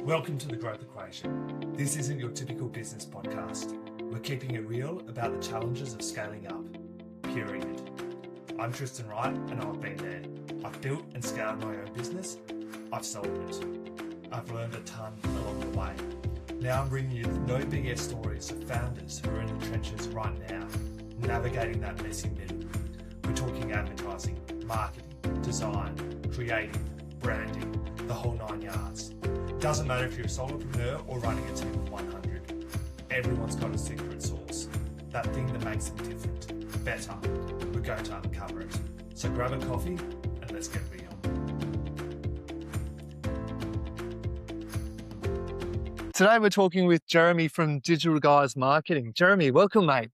Welcome to The Growth Equation. This isn't your typical business podcast. We're keeping it real about the challenges of scaling up, period. I'm Tristan Wright and I've been there. I've built and scaled my own business. I've sold it. I've learned a ton along the way. Now I'm bringing you the no BS stories of founders who are in the trenches right now, navigating that messy middle. We're talking advertising, marketing, design, creative, branding, the whole 9 yards. Doesn't matter if you're a solopreneur or running a team of 100. Everyone's got a secret sauce. That thing that makes them different, better. We're going to uncover it. So grab a coffee and let's get real. Today we're talking with Jeremy from Digital Goliath Marketing. Jeremy, welcome, mate.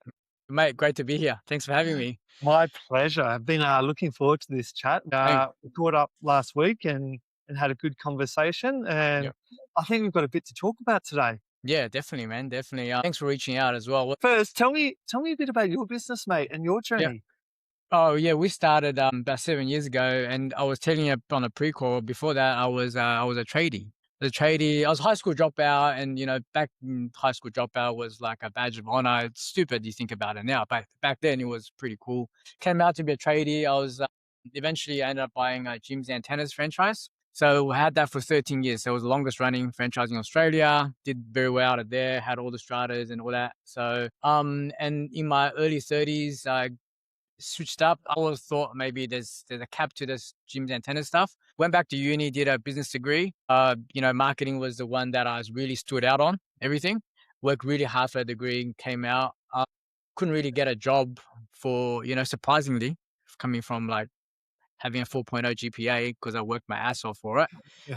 Mate, great to be here. Thanks for having me. My pleasure. I've been looking forward to this chat. We caught up last week and had a good conversation, and I think we've got a bit to talk about today. Yeah, definitely, man. Definitely. Thanks for reaching out as well. First, tell me a bit about your business, mate, and your journey. Oh yeah, we started about 7 years ago, and I was telling you on a pre-call. Before that, I was a tradie. I was a high school dropout, and back in high school dropout was like a badge of honor. It's stupid you think about it now, but back then it was pretty cool. Came out to be a tradie. I was eventually I ended up buying a Jim's Antennas franchise. So I had that for 13 years. So it was the longest running franchise in Australia. Did very well out of there. Had all the stratas and all that. So and in my early 30s, I switched up. I always thought maybe there's a cap to this Jim's Antenna stuff. Went back to uni, did a business degree. Marketing was the one that I was really stood out on. Everything. Worked really hard for a degree. Came out. Couldn't really get a job for surprisingly coming from like having a 4.0 GPA because I worked my ass off for it.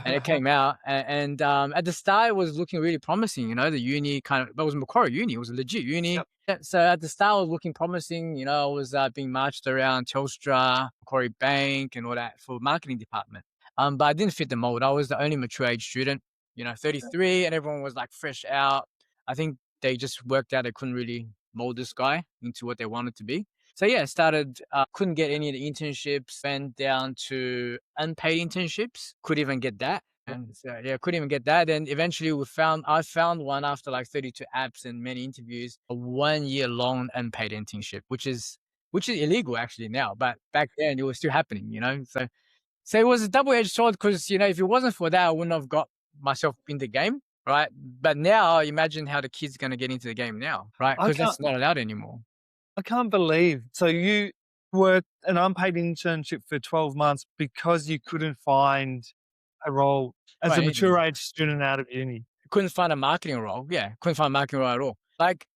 And it came out. And at the start, it was looking really promising. The uni that was Macquarie Uni. It was a legit uni. Yep. So at the start, it was looking promising. I was being marched around Telstra, Macquarie Bank and all that for marketing department. But I didn't fit the mold. I was the only mature age student, 33, and everyone was like fresh out. I think they just worked out they couldn't really mold this guy into what they wanted to be. So yeah, started, couldn't get any of the internships, went down to unpaid internships, couldn't even get that. And so, couldn't even get that. And eventually I found one after like 32 apps and many interviews, a 1 year long unpaid internship, which is illegal actually now, but back then it was still happening, So it was a double-edged sword because, if it wasn't for that, I wouldn't have got myself in the game, right? But now imagine how the kid's going to get into the game now, right? Because that's not allowed anymore. I can't believe. So you worked an unpaid internship for 12 months because you couldn't find a role as a mature age student out of uni. Couldn't find a marketing role. Yeah, couldn't find a marketing role at all. Like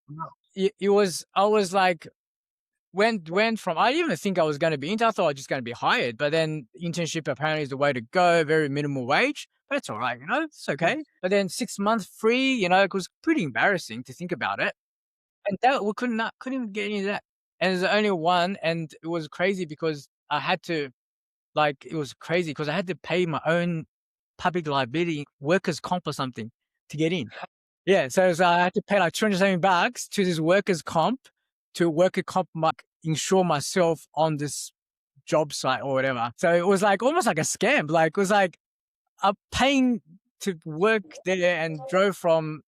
I was like, went from, I didn't even think I was going to be intern. I thought I was just going to be hired. But then internship apparently is the way to go, very minimal wage. But it's all right, it's okay. But then 6 months free, it was pretty embarrassing to think about it. And that we couldn't even get any of that. And there's only one, and it was crazy because I had to pay my own public liability, workers' comp or something to get in. Yeah, so I had to pay like $270 to this workers' comp insure myself on this job site or whatever. So it was like almost like a scam. Like it was like I'm paying to work there and drove from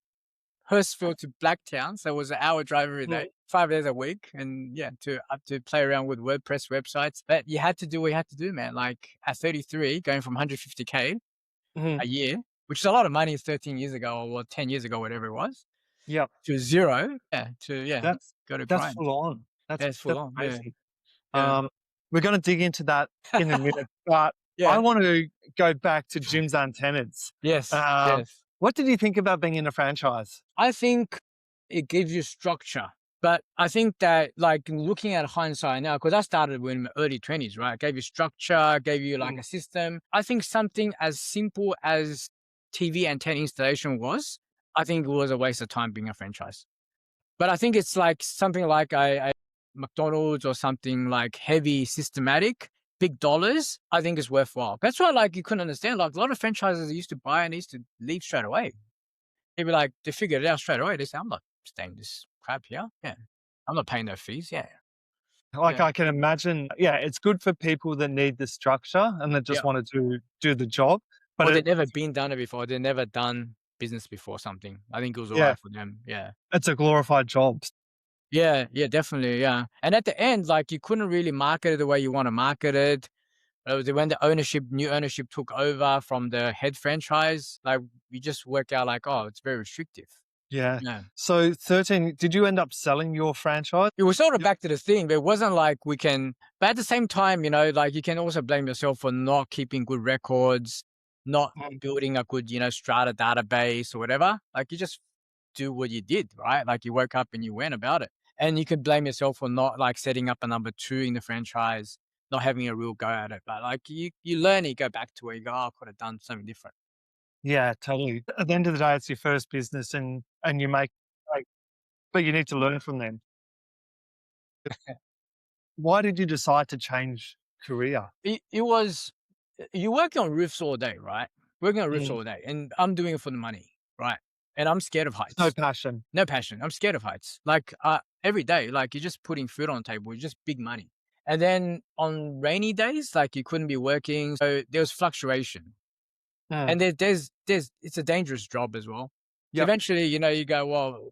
Hurstville to Blacktown, so it was an hour drive every day, 5 days a week, and to play around with WordPress websites. But you had to do what you had to do, man. Like at 33, going from 150K a year, which is a lot of money 13 years ago or 10 years ago, whatever it was. Yeah. To zero. That's full on. That's full on. Crazy. We're going to dig into that in a minute, but I want to go back to Jim's Antennas. Yes. What did you think about being in a franchise? I think it gives you structure. But I think that like looking at hindsight now, because I started in my early 20s, right? Gave you structure, gave you like a system. I think something as simple as TV antenna installation was, I think it was a waste of time being a franchise. But I think it's like something like a McDonald's or something like heavy, systematic, big dollars, I think is worthwhile. That's why like you couldn't understand. Like a lot of franchises they used to buy and they used to leave straight away. They'd be like, they figured it out straight away. They say, I'm not staying this crap here. Yeah. I'm not paying no fees. Yeah. I can imagine. Yeah. It's good for people that need the structure and that just want to do the job. But they've never been done it before. They've never done business before something. I think it was all Yeah, right for them. Yeah. it's a glorified job. Yeah, yeah, definitely, yeah. And at the end, like, you couldn't really market it the way you wanna market it. When the new ownership took over from the head franchise, like, we just work out like, "Oh, it's very restrictive." Yeah. Yeah. So 13, did you end up selling your franchise? It was sort of Yep. back to the thing, but it wasn't like we can, but at the same time, like, you can also blame yourself for not keeping good records, not Mm. building a good, strata database or whatever. Like, you just do what you did, right? Like, you woke up and you went about it. And you could blame yourself for not, like, setting up a number 2 in the franchise, not having a real go at it. But, like, you learn, you go back to where you go, "Oh, I could have done something different." Yeah, totally. At the end of the day, it's your first business and you make, like, but you need to learn from them. Why did you decide to change career? It was, you're working on roofs all day, right? Working on roofs Mm. all day, and I'm doing it for the money, right? And I'm scared of No heights. passion. No passion. I'm scared of heights. Like, every day, like, you're just putting food on the table, it's just big money. And then on rainy days, like, you couldn't be working, so there was fluctuation. Mm. And there's it's a dangerous job as well. So Yep. eventually, you go, "Well,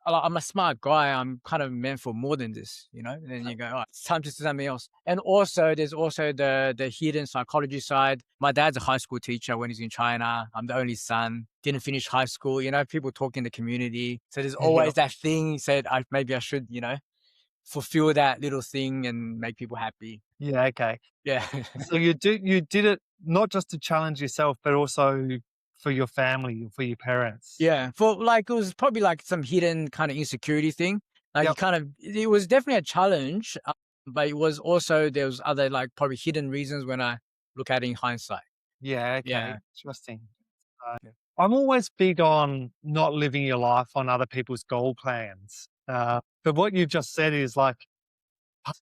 I'm a smart guy. I'm kind of meant for more than this," And then you go, "Oh, it's time to do something else." And also, there's also the hidden psychology side. My dad's a high school teacher when he's in China. I'm the only son. Didn't finish high school. People talk in the community. So there's always Yep. that thing. Said maybe I should, fulfill that little thing and make people happy. Yeah, okay. Yeah. So you did it not just to challenge yourself, but also for your family, for your parents. Yeah, for like, it was probably like some hidden kind of insecurity thing. Like, Yep. it was definitely a challenge, but it was also, there was other, like, probably hidden reasons when I look at it in hindsight. Yeah, okay. Yeah. Interesting. Uh, Yeah. I'm always big on not living your life on other people's goal plans. But what you've just said is like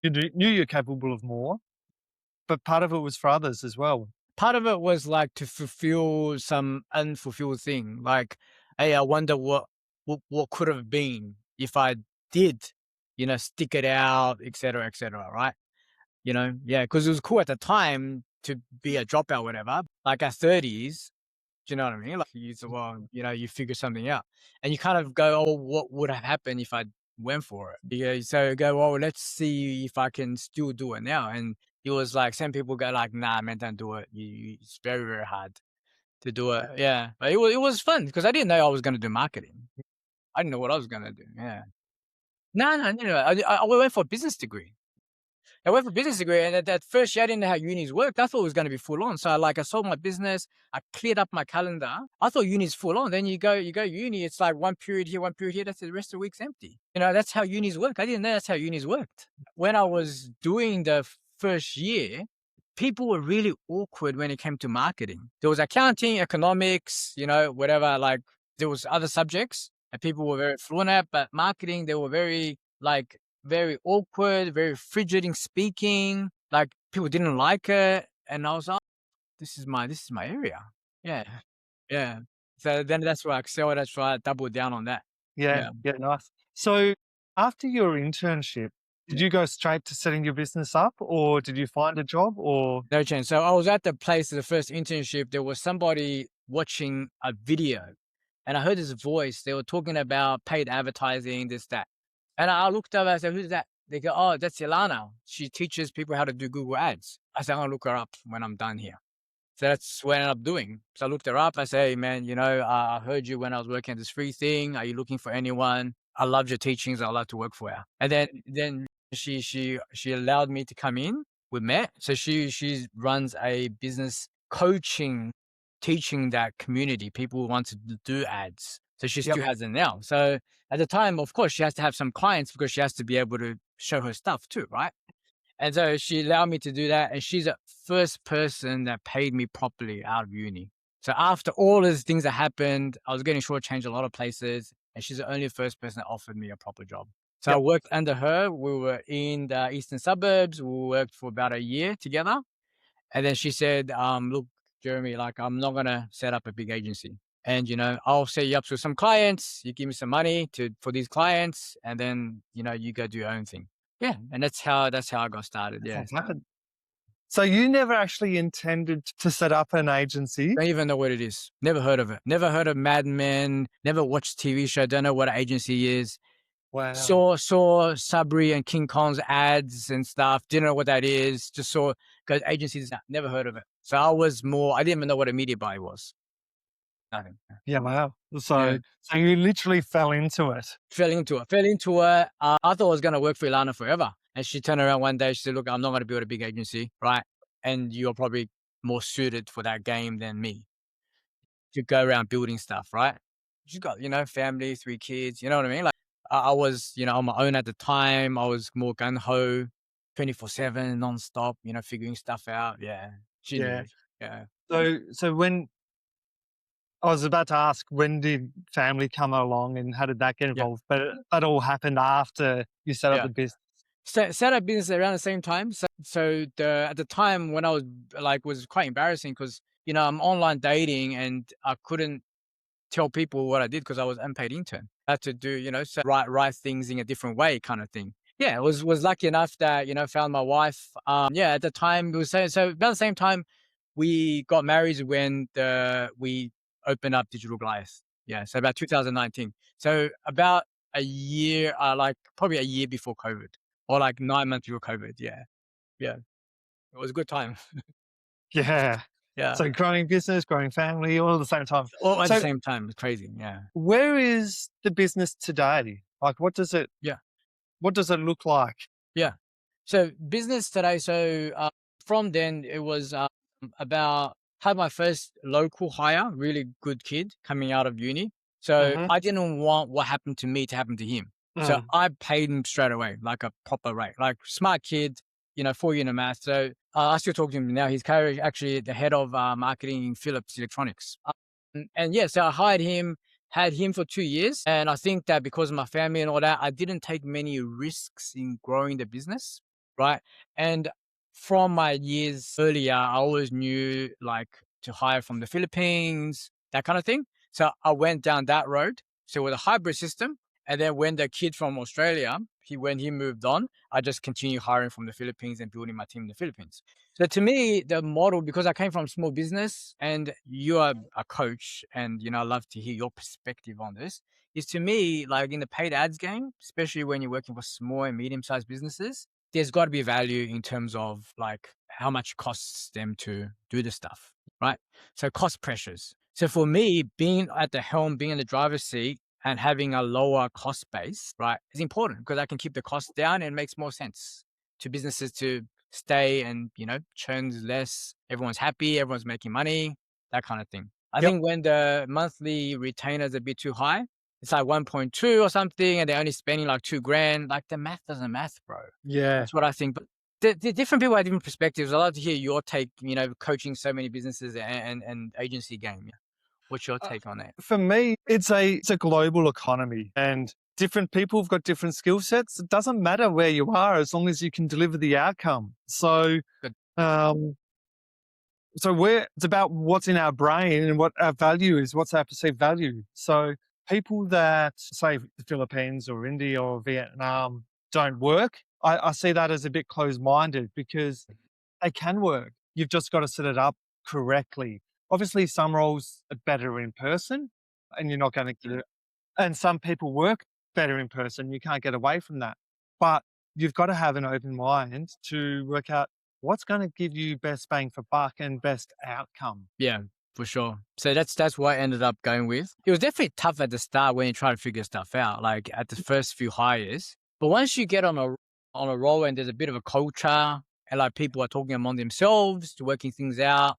knew you're capable of more, but part of it was for others as well. Part of it was like to fulfill some unfulfilled thing. Like, hey, I wonder what could have been if I did, stick it out, et cetera, right? Yeah, because it was cool at the time to be a dropout, whatever. Like, at 30s, do you know what I mean? Like, well, you figure something out, and you kind of go, "Oh, what would have happened if I went for it?" Yeah, so go, "Well, let's see if I can still do it now." And it was like some people go like, "Nah, man, don't do it. It's very, very hard to do it." Yeah, but it was fun because I didn't know I was gonna do marketing. I didn't know what I was gonna do. Yeah, no, no, no, no. I went for a business degree. I went for business degree, and at that first year, I didn't know how unis worked. I thought it was going to be full on. So, I sold my business. I cleared up my calendar. I thought uni's full on. Then you go uni. It's like one period here, one period here. That's it, the rest of the week's empty. That's how unis work. I didn't know that's how unis worked. When I was doing the first year, people were really awkward when it came to marketing. There was accounting, economics, whatever. Like, there was other subjects and people were very fluent at, but marketing, they were very, like, very awkward, very frigid in speaking. Like, people didn't like it, and I was like, this is my area. Yeah, yeah. So then that's why I excelled. That's why I doubled down on that. Yeah, Yeah. yeah, nice. So after your internship, did you go straight to setting your business up or did you find a job or No chance. So I was at the place of the first internship. There was somebody watching a video, and I heard this voice. They were talking about paid advertising, this, that. And I looked up, I said, "Who's that?" They go, "Oh, that's Ilana. She teaches people how to do Google Ads." I said, "I'm gonna look her up when I'm done here." So that's what I ended up doing. So I looked her up. I say, "Hey, man, I heard you when I was working at this free thing. Are you looking for anyone? I loved your teachings. I'd love to work for you." And then she allowed me to come in. We met. So she runs a business coaching, teaching that community, people who want to do ads. So she Yep, still has it now. So at the time, of course, she has to have some clients because she has to be able to show her stuff too, right? And so she allowed me to do that. And she's the first person that paid me properly out of uni. So after all these things that happened, I was getting shortchanged a lot of places. And she's the only first person that offered me a proper job. So I yep. worked under her. We were in the eastern suburbs. We worked for about a year together. And then she said, "Look, Jeremy, like, I'm not going to set up a big agency. And, I'll set you up with some clients. You give me some money for these clients. And then, you go do your own thing." Yeah. And that's how I got started. That's Yeah. what's happened. So you never actually intended to set up an agency? Don't even know what it is. Never heard of it. Never heard of Mad Men. Never watched TV show. Don't know what an agency is. Wow. Saw Sabri and King Kong's ads and stuff. Didn't know what that is. Just saw because agencies. Never heard of it. So I didn't even know what a media buyer was. Nothing. Yeah, wow. So you literally fell into it. Fell into it. I thought I was going to work for Ilana forever. And she turned around one day. She said, look, I'm not going to build a big agency, right? And you're probably more suited for that game than me to go around building stuff, right? She's got, family, 3 kids, you know what I mean? Like I was, on my own at the time. I was more gung-ho, 24/7, nonstop, figuring stuff out. Yeah. She knew. Yeah. So when I was about to ask, when did family come along and how did that get involved? But that all happened after you set up the business. So set up business around the same time. So at the time when I was quite embarrassing because, I'm online dating and I couldn't tell people what I did because I was unpaid intern. I had to do, so write things in a different way kind of thing. Yeah, was lucky enough that, found my wife. At the time it was so about the same time we got married when we opened up Digital Goliath. Yeah, so about 2019. So about a year, probably a year before COVID or 9 months before COVID. Yeah. It was a good time. Yeah. Yeah. So growing business, growing family, all at the same time. All at the same time. It's crazy. Yeah. Where is the business today? What does it look like? Yeah. So business today. So from then it was about had my first local hire, really good kid coming out of uni. So I didn't want what happened to me to happen to him. So I paid him straight away, like a proper rate, like smart kid, 4 year in math. So I still talk to him now. He's actually the head of marketing in Philips Electronics. So I hired him, had him for 2 years. And I think that because of my family and all that, I didn't take many risks in growing the business. Right. And from my years earlier, I always knew to hire from the Philippines, that kind of thing. So I went down that road. So with a hybrid system. And then when the kid from Australia, when he moved on, I just continued hiring from the Philippines and building my team in the Philippines. So to me, the model, because I came from small business and you are a coach and, I love to hear your perspective on this, is to me, in the paid ads game, especially when you're working for small and medium-sized businesses, there's got to be value in terms of how much it costs them to do the stuff, right? So cost pressures. So for me, being at the helm, being in the driver's seat, and having a lower cost base, right, is important because I can keep the costs down and it makes more sense to businesses to stay and, churns less. Everyone's happy. Everyone's making money, that kind of thing. I think when the monthly retainer is a bit too high, it's 1.2 or something, and they're only spending $2,000. The math doesn't math, bro. Yeah. That's what I think. But the different people have different perspectives. I'd love to hear your take, coaching so many businesses and agency game. Yeah. What's your take on that? For me, it's a global economy and different people have got different skill sets. It doesn't matter where you are as long as you can deliver the outcome. So, it's about what's in our brain and what our value is, what's our perceived value. So people that say the Philippines or India or Vietnam don't work, I see that as a bit closed-minded because they can work. You've just got to set it up correctly. Obviously, some roles are better in person and you're not going to get it. And some people work better in person. You can't get away from that. But you've got to have an open mind to work out what's going to give you best bang for buck and best outcome. Yeah, for sure. So that's what I ended up going with. It was definitely tough at the start when you try to figure stuff out, at the first few hires. But once you get on a roll and there's a bit of a culture and people are talking among themselves, working things out,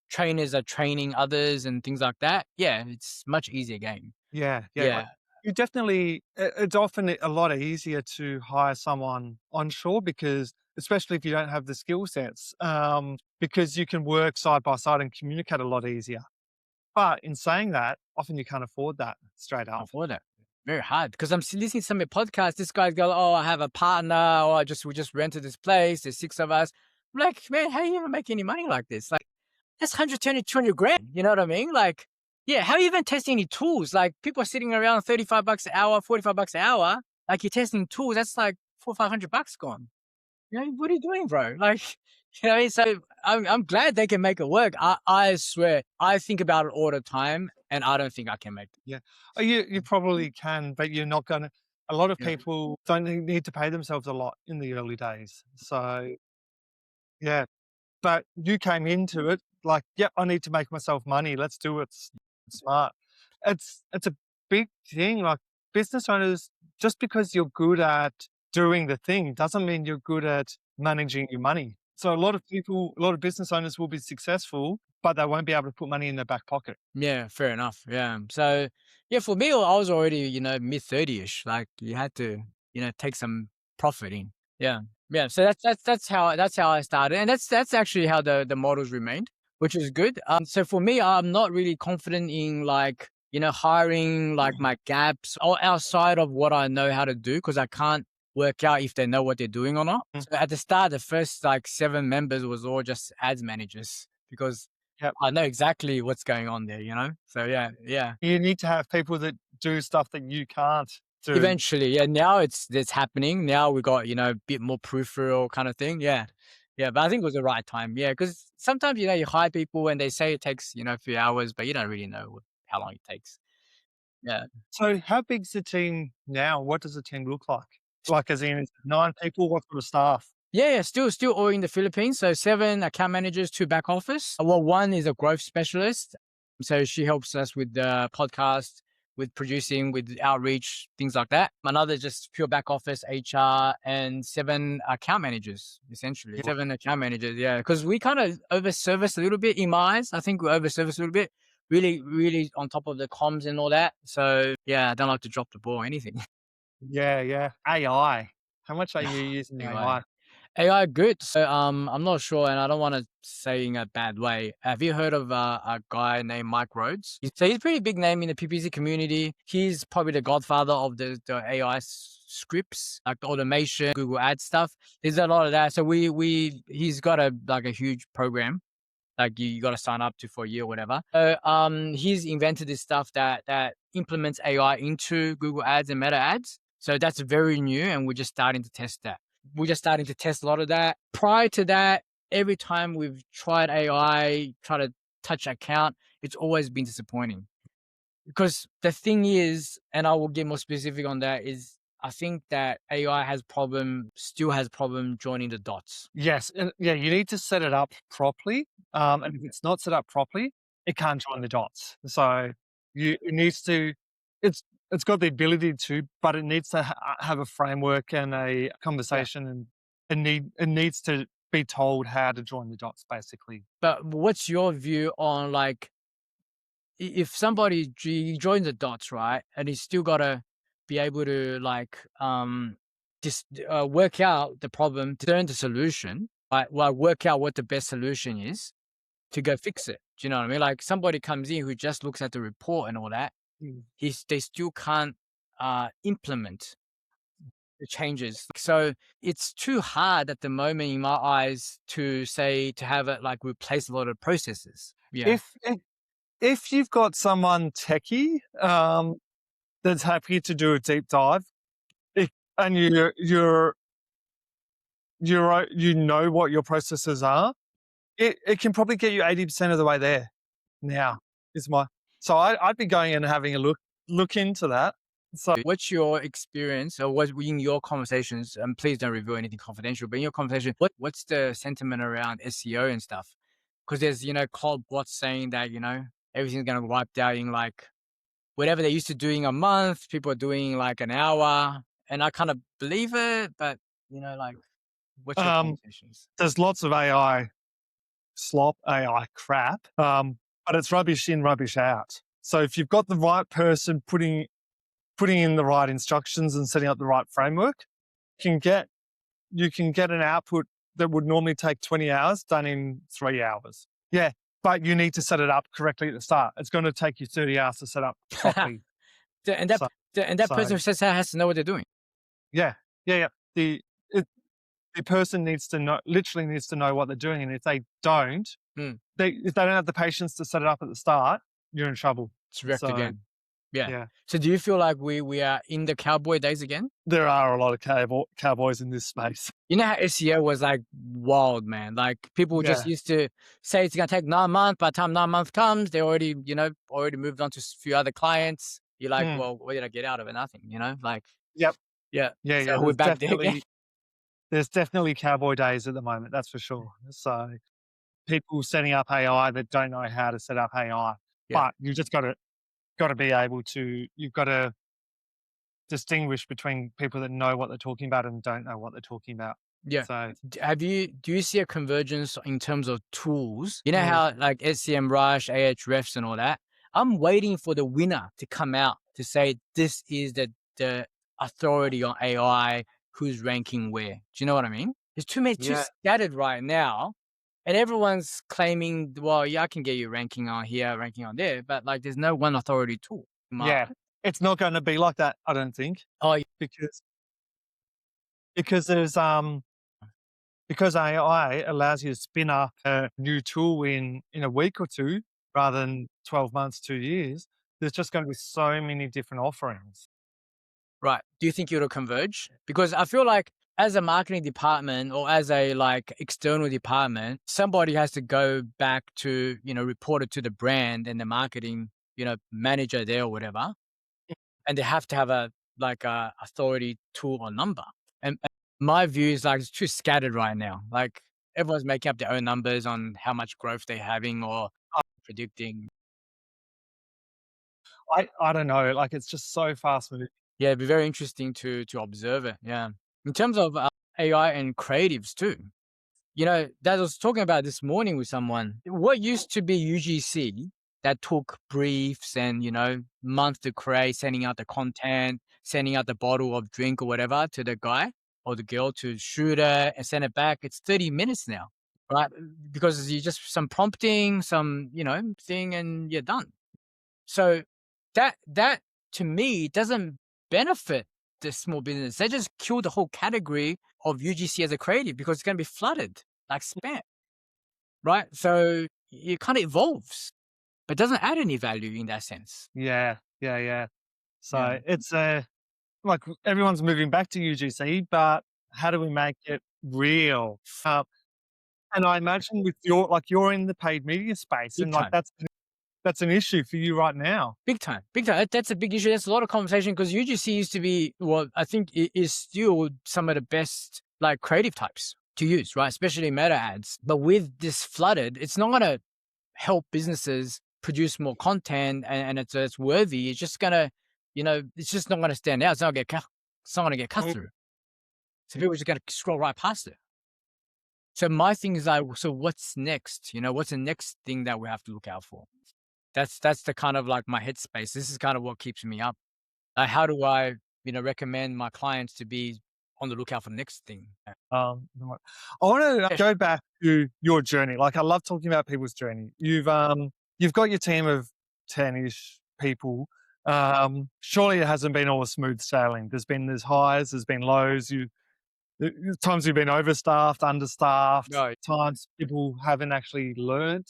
trainers are training others and things like that. Yeah, it's much easier game. Yeah. You definitely, it's often a lot easier to hire someone onshore because, especially if you don't have the skill sets, because you can work side by side and communicate a lot easier. But in saying that, often you can't afford that straight up. Afford it. Very hard because I'm listening to some of your podcasts. This guy's go, oh, I have a partner, or we just rented this place. There's 6 of us. I'm like, man, how are you even making any money like this? That's 120, 200 grand. You know what I mean? How are you even testing any tools? People are sitting around $35 an hour, $45 an hour. You're testing tools. That's $400 or $500 gone. What are you doing, bro? You know what I mean? So I'm glad they can make it work. I swear, I think about it all the time, and I don't think I can make it. Yeah. Oh, you probably can, but you're not going to. A lot of Yeah. people don't need to pay themselves a lot in the early days. So, yeah. But you came into it like, yep, I need to make myself money. Let's do it smart. It's a big thing. Like business owners, just because you're good at doing the thing doesn't mean you're good at managing your money. So a lot of people, a lot of business owners will be successful, but they won't be able to put money in their back pocket. Yeah, fair enough. Yeah. So yeah, for me, I was already, mid 30ish. Like you had to, take some profit in. Yeah. Yeah. So that's how I started. And that's actually how the models remained, which is good. So for me, I'm not really confident in like, hiring like my gaps or outside of what I know how to do, because I can't work out if they know what they're doing or not. Mm. So at the start, the first like 7 members was all just ads managers because Yep. I know exactly what's going on there, So yeah. You need to have people that do stuff that you can't do. Eventually, yeah. Now it's happening. Now we got a bit more peripheral kind of thing. Yeah, yeah. But I think it was the right time. Yeah, because sometimes you hire people and they say it takes a few hours, but you don't really know how long it takes. Yeah. So how big's the team now? What does the team look like? Like as in 9 people, what sort of staff? Yeah, still all in the Philippines. So 7 account managers, 2 back office. Well, 1 is a growth specialist. So she helps us with the podcast, with producing, with outreach, things like that. Another just pure back office, HR, and 7 account managers, essentially. Yeah. 7 account managers, yeah. Because we kind of over-service a little bit in my eyes. I think we over-service a little bit. Really, really on top of the comms and all that. So yeah, I don't like to drop the ball or anything. Yeah. AI. How much are you using AI? AI good. So I'm not sure, and I don't want to say in a bad way. Have you heard of a guy named Mike Rhodes? So he's a pretty big name in the PPC community. He's probably the godfather of the AI scripts, like the automation, Google Ads stuff. There's a lot of that. So he's got a huge program. Like you got to sign up to for a year or whatever. So he's invented this stuff that implements AI into Google Ads and Meta Ads. So that's very new, and we're just starting to test that. We're just starting to test a lot of that. Prior to that, every time we've tried AI, try to touch account, it's always been disappointing. Because the thing is, and I will get more specific on that, is I think that AI still has problem joining the dots. Yes, and yeah, you need to set it up properly. And if it's not set up properly, it can't join the dots. So it needs to. It's got the ability to, but it needs to have a framework and a conversation, and it needs to be told how to join the dots, basically. But what's your view on like if somebody joins the dots, right, and he's still got to be able to like just work out the problem, turn the solution, right? Well, work out what the best solution is to go fix it. Do you know what I mean? Like somebody comes in who just looks at the report and all that, they still can't implement the changes. So it's too hard at the moment in my eyes to have it like replace a lot of processes. Yeah. If you've got someone techie that's happy to do a deep dive, and you know what your processes are, it can probably get you 80% of the way there. Now so I'd be going and having a look into that. So what's your experience, or what in your conversations? And please don't reveal anything confidential. But in your conversation, what's the sentiment around SEO and stuff? Because there's cloud bots saying that everything's gonna be wiped out in like whatever they used to doing a month. People are doing like an hour, and I kind of believe it. But like, what's your conversations? There's lots of AI slop, AI crap, but it's rubbish in, rubbish out. So if you've got the right person putting in the right instructions and setting up the right framework, you can get an output that would normally take 20 hours done in 3 hours. Yeah, but you need to set it up correctly at the start. It's going to take you 30 hours to set up properly. And that person who says that has to know what they're doing. Yeah. The person literally needs to know what they're doing, and if they don't, if they don't have the patience to set it up at the start, you're in trouble. It's wrecked again. Yeah. Yeah. So do you feel like we are in the cowboy days again? There are a lot of cowboys in this space. You know how SEO was like wild, man. Like people just Yeah. used to say it's gonna take 9 months. By the time 9 months comes, they already, already moved on to a few other clients. You're like, Mm. well, what did I get out of it? Nothing, Like, Yep. yeah. Yeah. So we're back there again. There's definitely cowboy days at the moment. That's for sure. So people setting up AI that don't know how to set up AI, Yeah. but you just got to be able to. You've got to distinguish between people that know what they're talking about and don't know what they're talking about. Yeah. So Do you see a convergence in terms of tools? You know Mm. how like SCM Rush, Ahrefs and all that? I'm waiting for the winner to come out to say this is the authority on AI, who's ranking where. Do you know what I mean? There's too Yeah. scattered right now. And everyone's claiming, well, yeah, I can get you ranking on here, ranking on there, but like there's no one authority tool. Yeah, it's not going to be like that, I don't think, Oh, because there's because AI allows you to spin up a new tool in a week or two rather than 12 months, 2 years. There's just going to be so many different offerings. right. Do you think it'll converge? Because I feel like as a marketing department or as a like external department, somebody has to go back to, report it to the brand and the marketing, manager there or whatever. And they have to have a authority tool or number. And my view is like it's too scattered right now. Like everyone's making up their own numbers on how much growth they're having or predicting. I don't know, like it's just so fast moving. Yeah, it'd be very interesting to observe it. Yeah. In terms of AI and creatives too. That I was talking about this morning with someone. What used to be UGC that took briefs and, months to create, sending out the content, sending out the bottle of drink or whatever to the guy or the girl to shoot it and send it back. It's 30 minutes now, right? Because you just some prompting, some, thing and you're done. So that to me doesn't benefit the small business. They just kill the whole category of UGC as a creative because it's going to be flooded like spam, right? So it kind of evolves, but doesn't add any value in that sense. Yeah. So Yeah. it's like everyone's moving back to UGC, but how do we make it real? And I imagine with you're in the paid media space, Big and like time. that's an issue for you right now. Big time. That's a big issue. That's a lot of conversation because UGC used to be, well, I think it is still some of the best like creative types to use, right? Especially meta ads. But with this flooded, it's not going to help businesses produce more content and it's worthy. It's just going to, it's just not going to stand out. It's not going to get cut through. So people are just going to scroll right past it. So my thing is like, so what's next? What's the next thing that we have to look out for? That's the kind of like my headspace. This is kind of what keeps me up. Like, how do I, recommend my clients to be on the lookout for the next thing? I want to go back to your journey. Like I love talking about people's journey. You've got your team of 10-ish people. Surely it hasn't been all smooth sailing. There's highs, there's been lows. Times you've been overstaffed, understaffed. No. Times people haven't actually learned.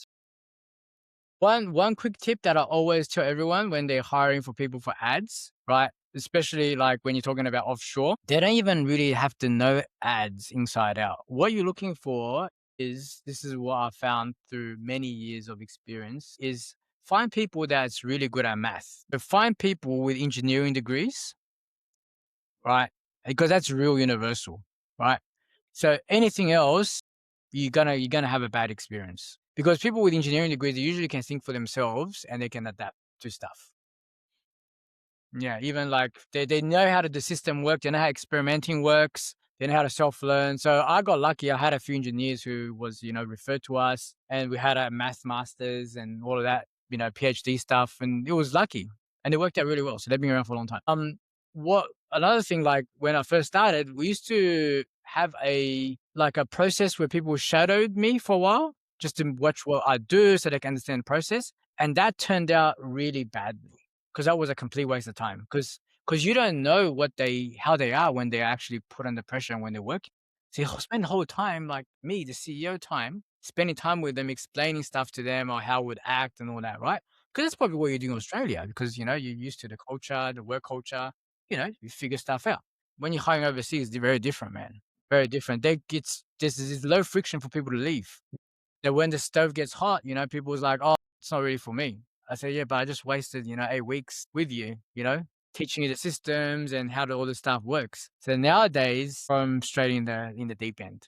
One quick tip that I always tell everyone when they're hiring for people for ads, right? Especially like when you're talking about offshore, they don't even really have to know ads inside out. What you're looking for is, this is what I found through many years of experience, is find people that's really good at math. But find people with engineering degrees, right? Because that's real universal, right? So anything else, you're gonna have a bad experience because people with engineering degrees, they usually can think for themselves and they can adapt to stuff. Yeah, even like they know how the system works, they know how experimenting works, they know how to self-learn. So I got lucky. I had a few engineers who was, referred to us, and we had a math masters and all of that, PhD stuff, and it was lucky. And it worked out really well. So they've been around for a long time. What another thing, like when I first started, we used to have a process where people shadowed me for a while just to watch what I do so they can understand the process. And that turned out really badly because that was a complete waste of time because you don't know how they are when they're actually put under pressure and when they're working. So you spend the whole time, like me, the CEO time, spending time with them, explaining stuff to them or how we'd act and all that, right? Because that's probably what you do in Australia, because, you're used to the culture, the work culture, you figure stuff out. When you're hiring overseas, they're very different, man. Very different. There's low friction for people to leave. That when the stove gets hot, people was like, oh, it's not really for me. I say, yeah, but I just wasted, 8 weeks with you, teaching you the systems and how all this stuff works. So nowadays, I'm straight in the deep end.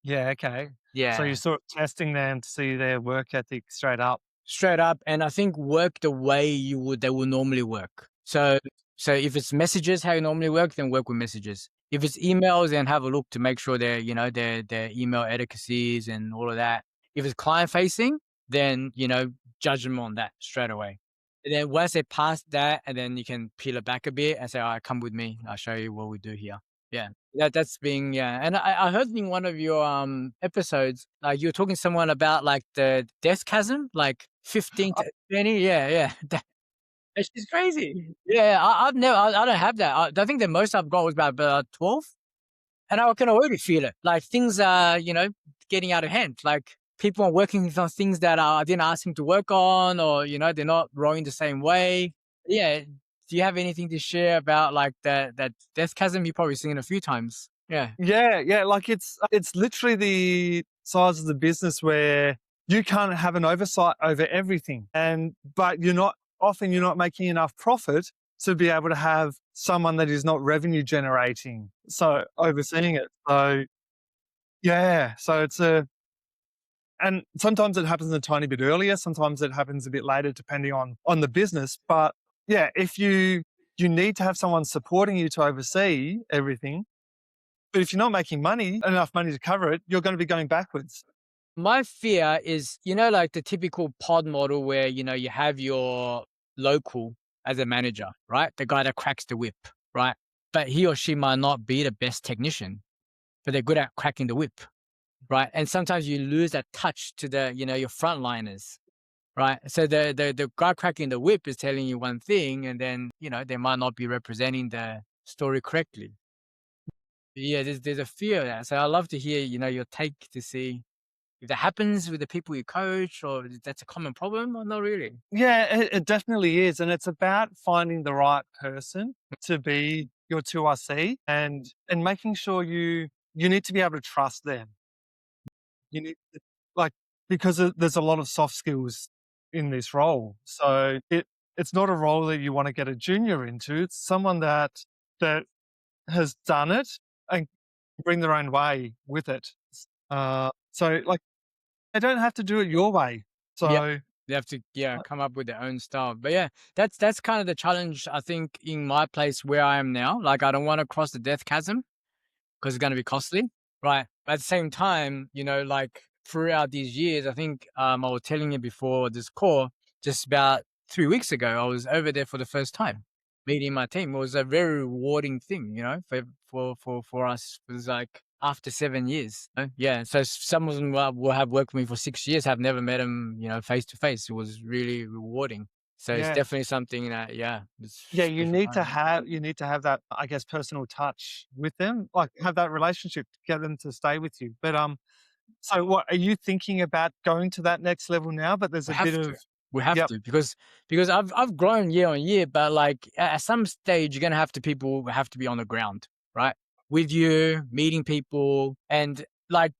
Yeah, okay. So Yeah. you're sort of testing them to see their work ethic straight up. Straight up, and I think work the way they will normally work. So if it's messages, how you normally work, then work with messages. If it's emails, then have a look to make sure their email adequacies and all of that. If it's client facing, then, judge them on that straight away. And then once they pass that, and then you can peel it back a bit and say, all right, come with me. I'll show you what we do here. Yeah. That's being, yeah. And I heard in one of your episodes, like you were talking to someone about like the death chasm, like 15 to 20. Yeah. It's just crazy. Yeah. I've never, I don't have that. I think the most I've got was about 12. And I can already feel it. Like things are, getting out of hand. Like people are working on things that I didn't ask them to work on, or, they're not rowing the same way. Yeah. Do you have anything to share about like that death chasm? You've probably seen it a few times. Yeah. Yeah. Like it's literally the size of the business where you can't have an oversight over everything. But you're not making enough profit to be able to have someone that is not revenue generating, so overseeing it. So yeah, so and sometimes it happens a tiny bit earlier, sometimes it happens a bit later, depending on the business. But yeah, if you need to have someone supporting you to oversee everything, but if you're not making enough money to cover it, you're going to be going backwards. My fear is, like the typical pod model where, you have your local as a manager, right? The guy that cracks the whip, right? But he or she might not be the best technician, but they're good at cracking the whip, right? And sometimes you lose that touch to your frontliners, right? So the guy cracking the whip is telling you one thing, and then, they might not be representing the story correctly. Yeah, there's a fear of that. So I'd love to hear, your take to see if that happens with the people you coach, or if that's a common problem, or not really. Yeah, it definitely is. And it's about finding the right person to be your 2RC and making sure you need to be able to trust them. You need to, like, because there's a lot of soft skills in this role. So it's not a role that you want to get a junior into. It's someone that has done it and bring their own way with it. So like, they don't have to do it your way. So They have to, come up with their own style. But yeah, that's kind of the challenge, I think, in my place where I am now. Like, I don't want to cross the death chasm because it's going to be costly, right? But at the same time, like throughout these years, I think I was telling you before this call, just about 3 weeks ago, I was over there for the first time, meeting my team. It was a very rewarding thing, for us. It was like after 7 years. Yeah. So some of them will have worked with me for 6 years, have never met them, face to face. It was really rewarding. So it's definitely something that, you need to have that, I guess, personal touch with them, like have that relationship to get them to stay with you. But so what are you thinking about going to that next level now? But there's we have to, because I've grown year on year, but like at some stage, people have to be on the ground, right? With you, meeting people, and like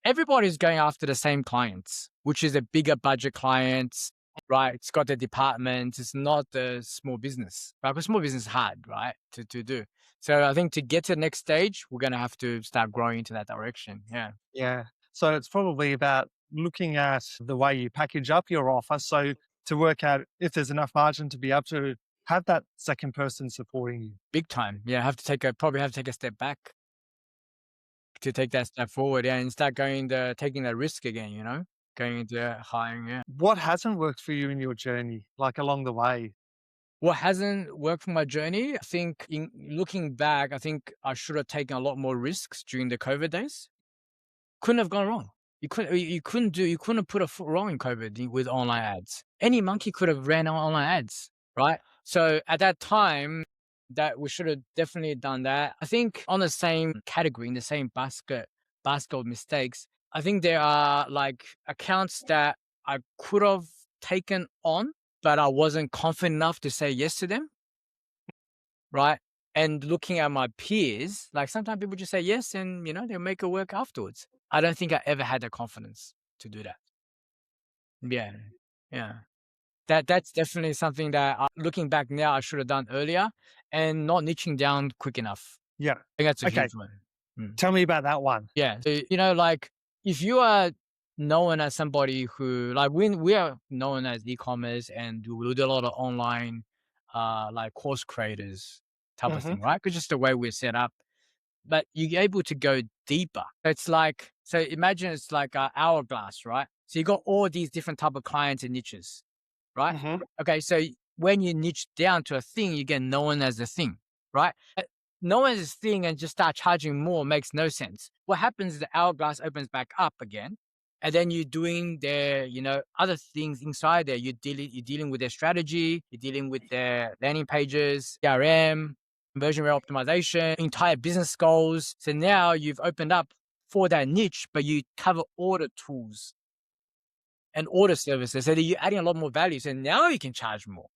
everybody's going after the same clients, which is a bigger budget clients, right? It's got the departments. It's not the small business, right? But small business is hard, right, to do. So I think to get to the next stage, we're going to have to start growing into that direction. Yeah. Yeah. So it's probably about looking at the way you package up your offer. So to work out if there's enough margin to be able to have that second person supporting you. Big time. Yeah. Probably have to take a step back to take that step forward, and start taking that risk again, going into hiring. Yeah. What hasn't worked for you in your journey, like along the way? What hasn't worked for my journey? I think in looking back, I think I should have taken a lot more risks during the COVID days. Couldn't have gone wrong. You couldn't have put a foot wrong in COVID with online ads. Any monkey could have ran online ads, right? So at that time, that we should have definitely done that. I think on the same category, in the same basket of mistakes, I think there are like accounts that I could have taken on, but I wasn't confident enough to say yes to them. Right. And looking at my peers, like sometimes people just say yes and, they'll make it work afterwards. I don't think I ever had the confidence to do that. Yeah. Yeah. That's definitely something that looking back now, I should have done earlier and not niching down quick enough. Yeah. I think that's a Okay. huge one. Tell me about that one. Yeah. So, like if you are known as somebody who, like we are known as e-commerce and we do a lot of online, like course creators type of thing, right? Because just the way we're set up, but you're able to go deeper. It's like, so imagine it's like an hourglass, right? So you got all these different type of clients and niches, right? Okay. So when you niche down to a thing, you get known as the thing, right? Known as this thing and just start charging more makes no sense. What happens is the hourglass opens back up again. And then you're doing their, other things inside there. You're dealing with their strategy. You're dealing with their landing pages, CRM, conversion rate optimization, entire business goals. So now you've opened up for that niche, but you cover all the tools and order services. So that you're adding a lot more value. So now you can charge more.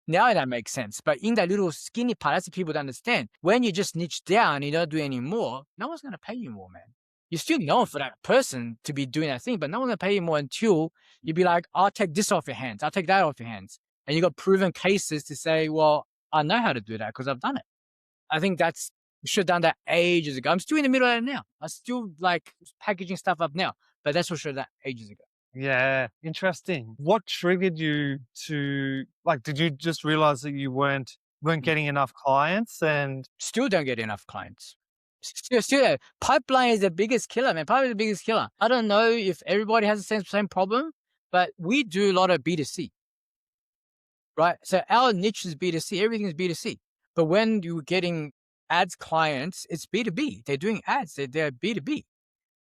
Now that makes sense. But in that little skinny part, that's what people don't understand. When you just niche down and you don't do any more, no one's going to pay you more, man. You're still known for that person to be doing that thing, but no one's going to pay you more until you be like, I'll take this off your hands. I'll take that off your hands. And you got proven cases to say, well, I know how to do that because I've done it. I think you should have done that ages ago. I'm still in the middle of it now. I'm still like packaging stuff up now, but that's what should have done ages ago. Yeah, interesting. What triggered you to, like, did you just realize that you weren't getting enough clients and still don't get enough clients? Still, pipeline is the biggest killer, man. Pipeline is the biggest killer. I don't know if everybody has the same problem, but we do a lot of B2C, right? So our niche is B2C. Everything is B2C. But when you're getting ads clients, it's B2B. They're doing ads. They're B2B.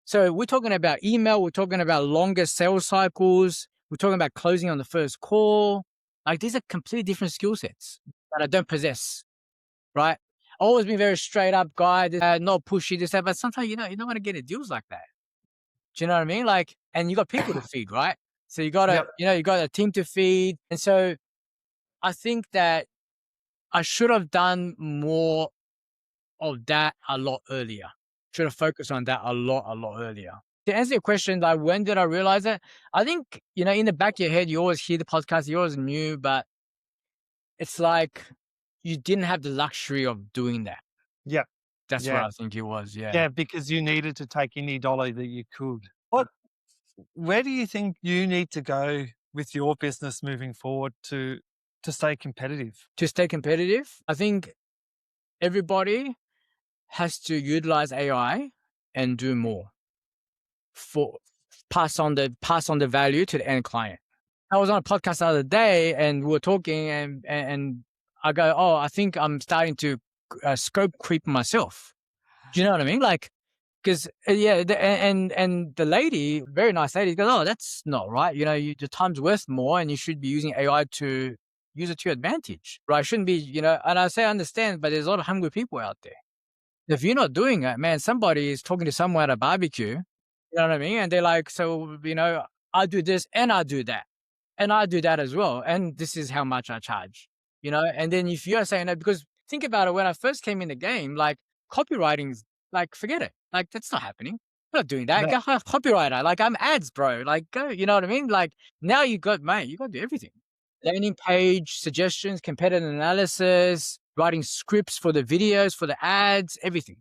So we're talking about email. We're talking about longer sales cycles. We're talking about closing on the first call. Like these are completely different skill sets that I don't possess, right? Always been very straight up guy, not pushy, this, that, but sometimes, you don't want to get into deals like that. Do you know what I mean? Like, and you got people to feed, right? So you got to, you got a team to feed. And so I think that I should have done more of that a lot earlier. Should have focused on that a lot earlier. To answer your question, like when did I realize it? I think, in the back of your head, you always hear the podcast, you always knew, but it's like you didn't have the luxury of doing that. Yeah. That's what I think it was. Yeah. Yeah, because you needed to take any dollar that you could. Where do you think you need to go with your business moving forward to stay competitive? To stay competitive, I think everybody has to utilize AI and do more for pass on the value to the end client. I was on a podcast the other day and we were talking and I go, oh, I think I'm starting to scope creep myself. Do you know what I mean? Like, because and the lady, very nice lady, goes, oh, that's not right. Your time's worth more and you should be using AI to use it to your advantage, right? Shouldn't be, and I say, I understand, but there's a lot of hungry people out there. If you're not doing it, man, somebody is talking to someone at a barbecue, you know what I mean? And they're like, so, I do this and I do that. And I do that as well. And this is how much I charge, And then if you're saying that, because think about it, when I first came in the game, like copywriting's like, forget it. Like, that's not happening. I'm not doing that. No. Go hire a copywriter. Like, I'm ads, bro. Like, go, you know what I mean? Like, now you got to do everything. Landing page, suggestions, competitive analysis, writing scripts for the videos, for the ads, everything.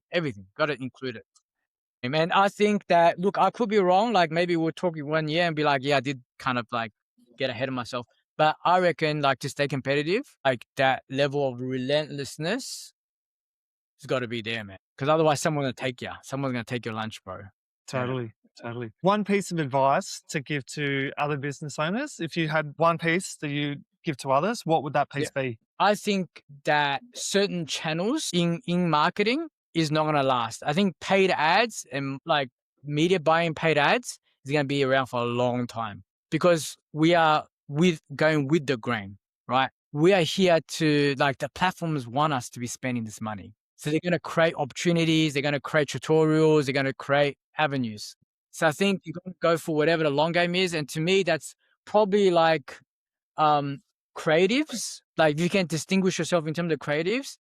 Got to include it. And I think that, look, I could be wrong. Like maybe we're talking 1 year and be like, yeah, I did kind of like get ahead of myself. But I reckon like to stay competitive, like that level of relentlessness has got to be there, man. Because otherwise someone's going to take you. Someone's going to take your lunch, bro. Totally. One piece of advice to give to other business owners, if you had one piece that you give to others, what would that piece be? I think that certain channels in marketing is not going to last. I think paid ads and like media buying paid ads is going to be around for a long time because we are going with the grain, right? We are here to, like, the platforms want us to be spending this money. So they're going to create opportunities. They're going to create tutorials. They're going to create avenues. So I think you're going to go for whatever the long game is. And to me, that's probably like creatives, like you can distinguish yourself in terms of creatives,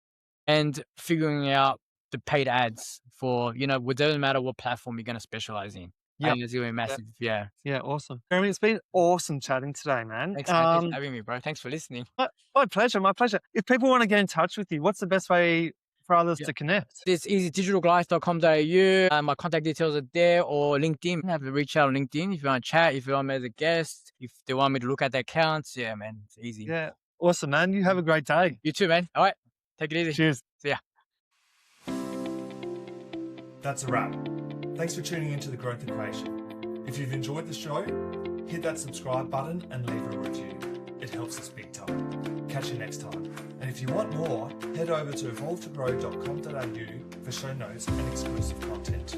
and figuring out the paid ads for, you know, it doesn't matter what platform you're going to specialize in. I Yep. think it's going to be massive. Yeah. Yeah, awesome. Jeremy, it's been awesome chatting today, man. Thanks, man. Thanks for having me, bro. Thanks for listening. My pleasure, my pleasure. If people want to get in touch with you, what's the best way for others to connect? It's easy, digitalgoliath.com.au. My contact details are there, or LinkedIn. Have to reach out on LinkedIn if you want to chat, if you want me as a guest, if they want me to look at their accounts. Yeah, man, it's easy. Yeah, awesome, man. You have a great day. You too, man. All right, take it easy. Cheers. See ya. That's a wrap. Thanks for tuning into The Growth Equation. If you've enjoyed the show, hit that subscribe button and leave a review. It helps us big time. Catch you next time. And if you want more, head over to evolvetogrow.com.au for show notes and exclusive content.